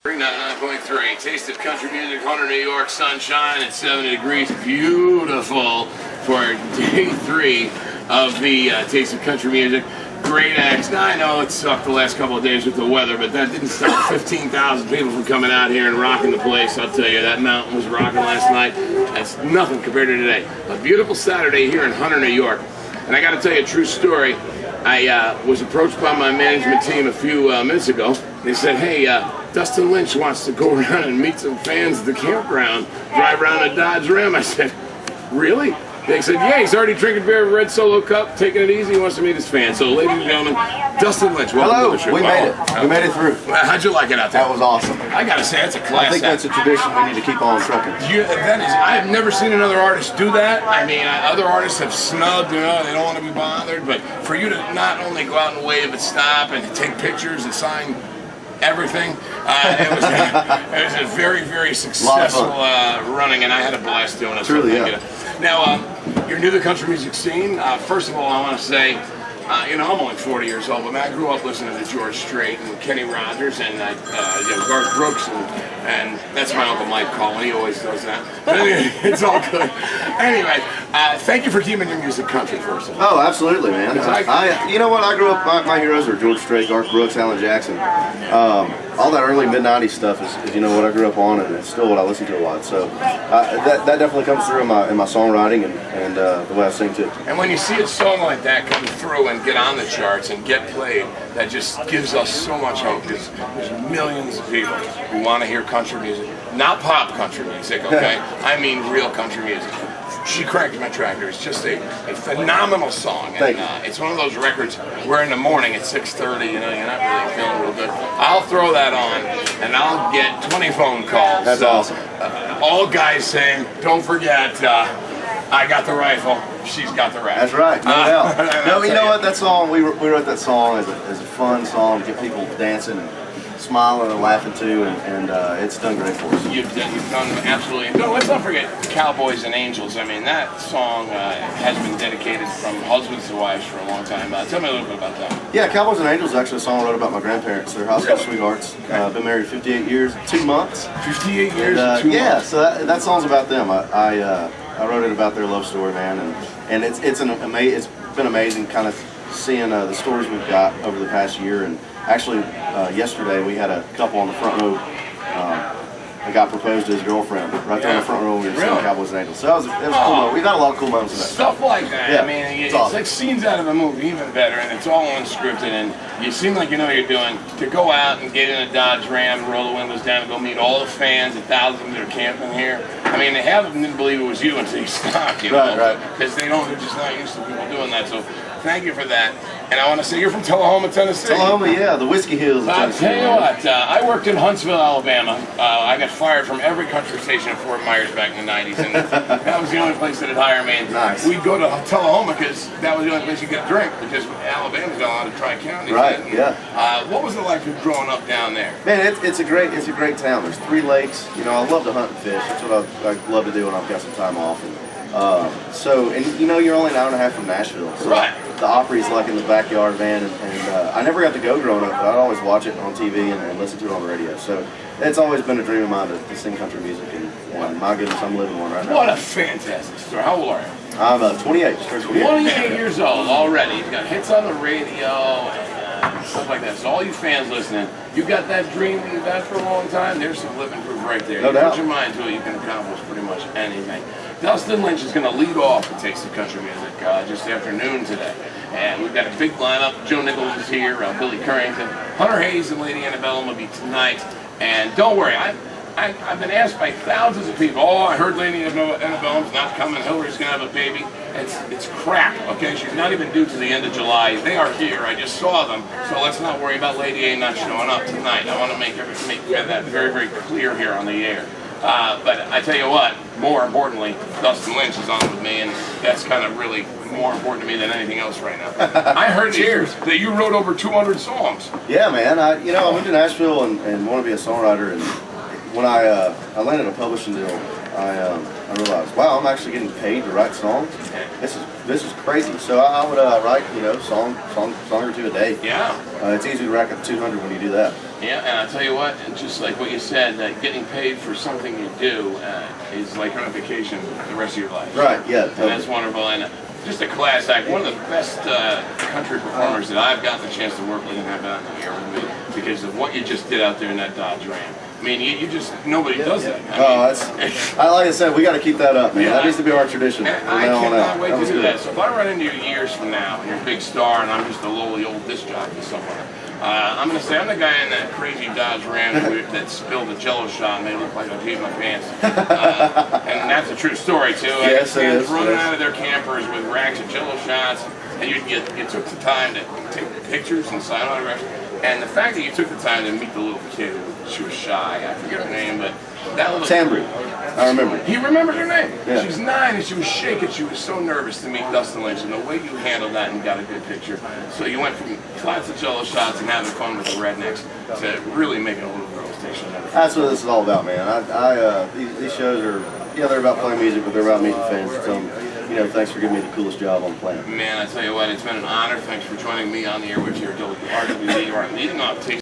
99.3, Taste of Country Music, 100 New York, sunshine at 70 degrees, beautiful for day 3 of the Taste of Country Music. Great acts. Now I know it sucked the last couple of days with the weather, but that didn't stop 15,000 people from coming out here and rocking the place. I'll tell you, that mountain was rocking last night. That's nothing compared to today. A beautiful Saturday here in Hunter, New York. And I got to tell you a true story. I was approached by my management team a few minutes ago. They said, hey, Dustin Lynch wants to go around and meet some fans at the campground, drive around a Dodge Ram. I said, really? They said, yeah, he's already drinking beer, red Solo cup, taking it easy, he wants to meet his fans. So, ladies and gentlemen, Dustin Lynch, welcome to the show. We made it. We made it through. How'd you like it out there? That was awesome. I gotta say, that's a class. I think that's a tradition we need to keep on trucking. I have never seen another artist do that. I mean, other artists have snubbed, you know, they don't want to be bothered, but for you to not only go out and wave and stop and take pictures and sign everything. It was a very, very successful running, and I had a blast doing it. Truly, yeah. Now, you're new to the country music scene. First of all, I want to say, you know, I'm only 40 years old, but I grew up listening to George Strait and Kenny Rogers and you know, Garth Brooks, and that's my Uncle Mike calling. He always does that. But anyway, it's all good. Anyway, thank you for keeping your music country, first of all. Oh, absolutely, man. You know what? I grew up, my heroes are George Strait, Garth Brooks, Alan Jackson. All that early mid-90s stuff is, you know, what I grew up on, and it's still what I listen to a lot. So that definitely comes through in my songwriting and the way I sing too. And when you see a song like that come through and get on the charts and get played, that just gives us so much hope, because there's millions of people who want to hear country music. Not pop country music, okay? I mean real country music. She Cranked My Tractor is just a phenomenal song, and it's one of those records where in the morning at 6:30, you know, you're not really feeling real good. I'll throw that on, and I'll get 20 phone calls. That's awesome. All guys saying, don't forget, I got the rifle, she's got the rifle. That's right, no doubt. No, you know what, that song, we wrote that song as a fun song to get people dancing and smiling and laughing too, and it's done great for us. You've done absolutely. No, let's not forget Cowboys and Angels. I mean, that song has been dedicated from husbands to wives for a long time. Tell me a little bit about that. Yeah, Cowboys and Angels is actually a song I wrote about my grandparents. They're high school sweethearts. Been married 58 years, 2 months. 58 years and 2 months. Yeah, so that song's about them. I wrote it about their love story, man, and it's been amazing kind of seeing the stories we've got over the past year. And actually, yesterday we had a couple on the front row. A guy proposed to his girlfriend right there on the front row when we were singing Cowboys and Angels. So it was cool. We've got a lot of cool moments in that. Stuff like that. Yeah, I mean, it's awesome. like scenes out of a movie, even better, and it's all unscripted, and you seem like you know what you're doing. To go out and get in a Dodge Ram, roll the windows down, and go meet all the fans, the thousands that are camping here. I mean, they half of them didn't believe it was you until you stopped, you know, because they're just not used to people doing that. So thank you for that. And I want to say you're from Tullahoma, Tennessee. Tullahoma, yeah, the Whiskey Hills of Tennessee. I'll tell you what, I worked in Huntsville, Alabama. I got fired from every country station in Fort Myers back in the 90s, and that was the only place that would hire me. Nice. We'd go to Tullahoma because that was the only place you could drink, because Alabama's got a lot of tri-counties. Right, yeah. What was it like for growing up down there? Man, it's a great town. There's 3 lakes. You know, I love to hunt and fish. That's what I love to do when I've got some time off. And you know, you're only an hour and a half from Nashville. So right. The Opry's like in the backyard, man, and I never got to go growing up, but I'd always watch it on TV and listen to it on the radio. So it's always been a dream of mine to sing country music, and my goodness, I'm living one right now. What a fantastic story. How old are you? I'm 28. 28 years old already. You've got hits on the radio and stuff like that. So all you fans listening, you got that dream that you've had for a long time, there's some living proof right there. No doubt. Put your mind to it, you can accomplish pretty much anything. Dustin Lynch is going to lead off the Taste of Country Music just after noon today. And we've got a big lineup. Joe Nichols is here, Billy Currington, Hunter Hayes and Lady Antebellum will be tonight. And don't worry, I've been asked by thousands of people, oh, I heard Lady Antebellum's not coming, Hillary's going to have a baby. It's crap, okay? She's not even due to the end of July. They are here. I just saw them. So let's not worry about Lady A not showing up tonight. I want to make that very, very clear here on the air. But I tell you what, more importantly, Dustin Lynch is on with me, and that's kind of really more important to me than anything else right now. I heard that you wrote over 200 songs. Yeah, man. I went to Nashville and want to be a songwriter, and when I landed a publishing deal, I I realized, wow, I'm actually getting paid to write songs. This is crazy. So I would write, song or two a day. Yeah. It's easy to rack up 200 when you do that. Yeah, and I'll tell you what, and just like what you said, that getting paid for something you do is like on vacation the rest of your life. Right, yeah. And that's wonderful. And just a class act. One of the best country performers that I've gotten the chance to work with and have out here with me because of what you just did out there in that Dodge Ram. I mean, you just, nobody does that. Like I said, we got to keep that up, man. Yeah, that needs to be our tradition. I cannot wait to do that. So if I run into you years from now and you're a big star and I'm just a lowly old disc jockey somewhere, I'm going to say I'm the guy in that crazy Dodge Ram that spilled a Jello shot and made it look like I peed my pants. And that's a true story too. Yes, it is. Running out of their campers with racks of Jello shots, and you took the time to take pictures and sign autographs. And the fact that you took the time to meet the little kid, she was shy. I forget her name, but that little Tambry. I remember. He remembered her name. Yeah. She was 9 and she was shaking. She was so nervous to meet Dustin Lynch, and the way you handled that and got a good picture. So you went from lots of Jello shots and having fun with the rednecks to really making a little girl station. That's what this is all about, man. These shows are, they're about playing music, but they're about meeting fans. So, thanks for giving me the coolest job on the planet. Man, I tell you what, it's been an honor. Thanks for joining me on the air with your RWD. You are leading off.